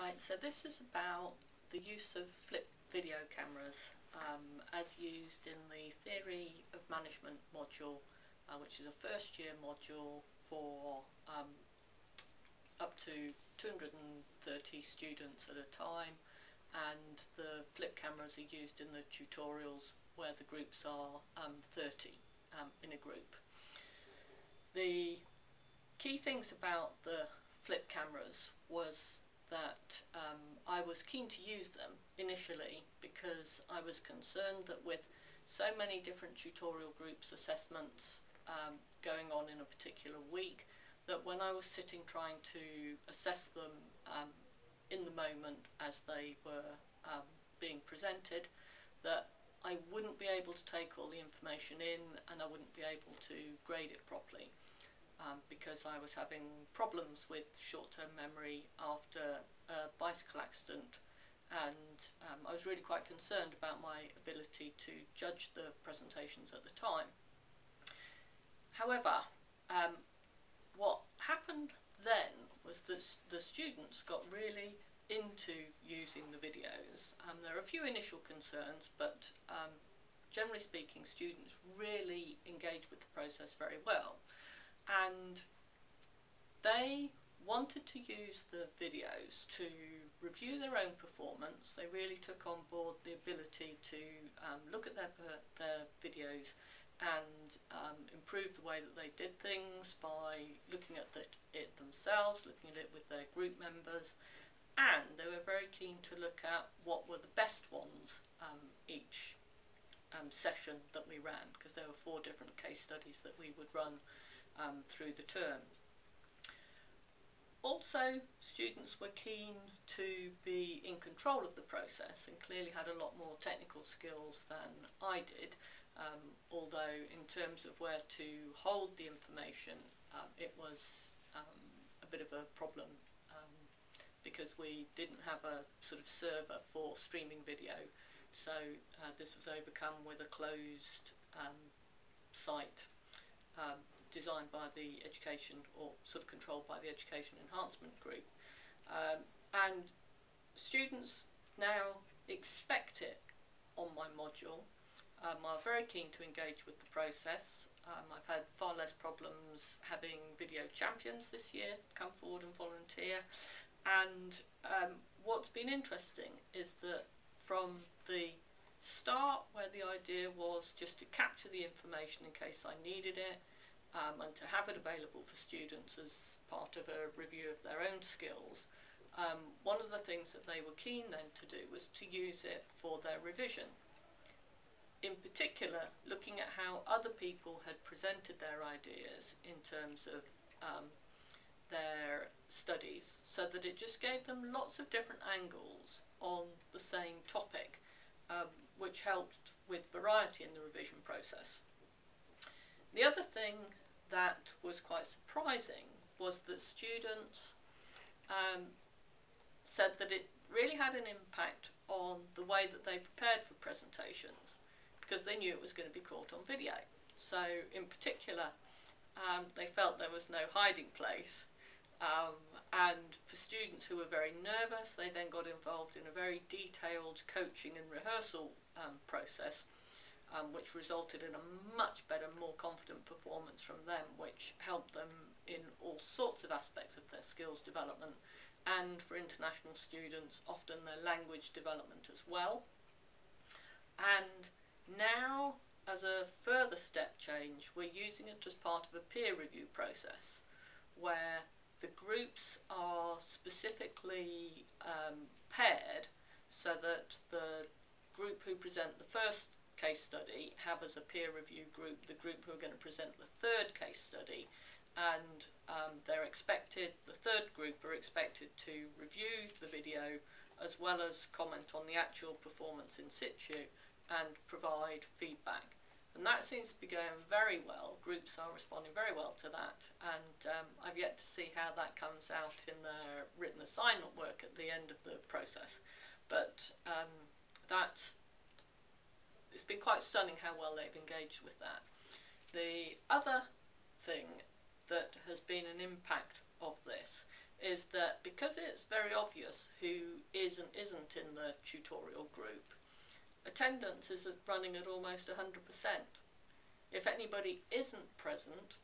Right, so this is about the use of flip video cameras as used in the Theory of Management module, which is a first year module for up to 230 students at a time, and the flip cameras are used in the tutorials where the groups are 30 in a group. The key things about the flip cameras was that I was keen to use them initially because I was concerned that with so many different tutorial groups assessments going on in a particular week, that when I was sitting trying to assess them in the moment as they were being presented, that I wouldn't be able to take all the information in and I wouldn't be able to grade it properly. Because I was having problems with short-term memory after a bicycle accident, and I was really quite concerned about my ability to judge the presentations at the time. However, what happened then was that the students got really into using the videos. There are a few initial concerns, but generally speaking, students really engaged with the process very well. And they wanted to use the videos to review their own performance. They really took on board the ability to look at their videos and improve the way that they did things by looking at it themselves, looking at it with their group members, and they were very keen to look at what were the best ones each session that we ran, because there were 4 different case studies that we would run through the term. Also, students were keen to be in control of the process and clearly had a lot more technical skills than I did, although in terms of where to hold the information, it was a bit of a problem because we didn't have a sort of server for streaming video, so this was overcome with a closed site designed by the education, or sort of controlled by the education enhancement group, and students now expect it on my module. I'm very keen to engage with the process. I've had far less problems having video champions this year come forward and volunteer, and what's been interesting is that from the start, where the idea was just to capture the information in case I needed it, and to have it available for students as part of a review of their own skills, one of the things that they were keen then to do was to use it for their revision. In particular, looking at how other people had presented their ideas in terms of their studies, so that it just gave them lots of different angles on the same topic, which helped with variety in the revision process. The other thing that was quite surprising was that students said that it really had an impact on the way that they prepared for presentations, because they knew it was going to be caught on video. So in particular, they felt there was no hiding place, and for students who were very nervous, they then got involved in a very detailed coaching and rehearsal process, which resulted in a much better, more confident performance from them, which helped them in all sorts of aspects of their skills development, and for international students, often their language development as well. And now, as a further step change, we're using it as part of a peer review process, where the groups are specifically paired so that the group who present the first case study have as a peer review group the group who are going to present the third case study, and the third group are expected to review the video as well as comment on the actual performance in situ and provide feedback. And that seems to be going very well. Groups are responding very well to that, and I've yet to see how that comes out in their written assignment work at the end of the process, but it's been quite stunning how well they've engaged with that. The other thing that has been an impact of this is that because it's very obvious who is and isn't in the tutorial group, attendance is running at almost 100%. If anybody isn't present,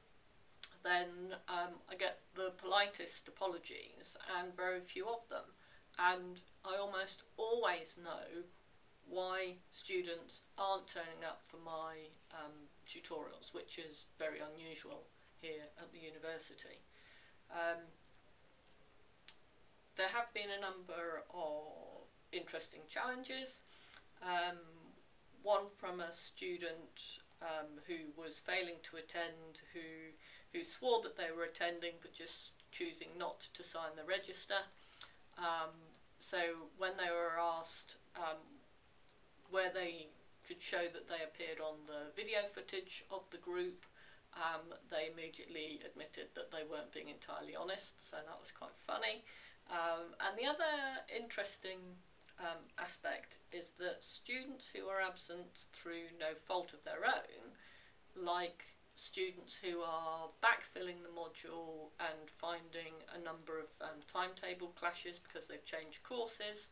then I get the politest apologies and very few of them. And I almost always know why students aren't turning up for my tutorials, which is very unusual here at the university. There have been a number of interesting challenges. One from a student who was failing to attend, who swore that they were attending but just choosing not to sign the register. So when they were asked where they could show that they appeared on the video footage of the group, they immediately admitted that they weren't being entirely honest, so that was quite funny. And the other interesting aspect is that students who are absent through no fault of their own, like students who are backfilling the module and finding a number of timetable clashes because they've changed courses,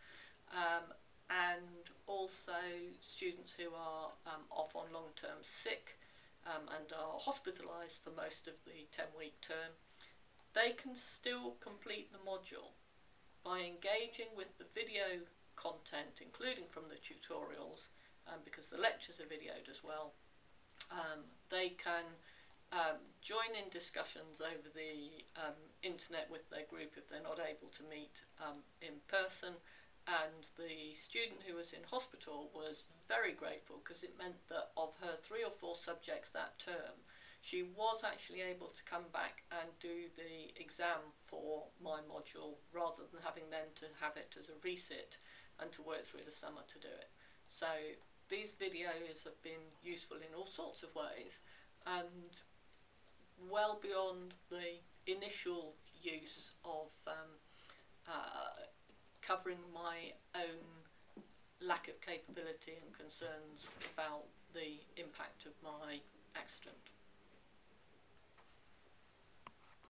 and also students who are off on long-term sick and are hospitalised for most of the 10-week term, they can still complete the module by engaging with the video content, including from the tutorials, because the lectures are videoed as well. They can join in discussions over the internet with their group if they're not able to meet in person, and the student who was in hospital was very grateful because it meant that of her 3 or 4 subjects that term, she was actually able to come back and do the exam for my module rather than having then to have it as a resit and to work through the summer to do it. So these videos have been useful in all sorts of ways, and well beyond the initial use of covering my own lack of capability and concerns about the impact of my accident.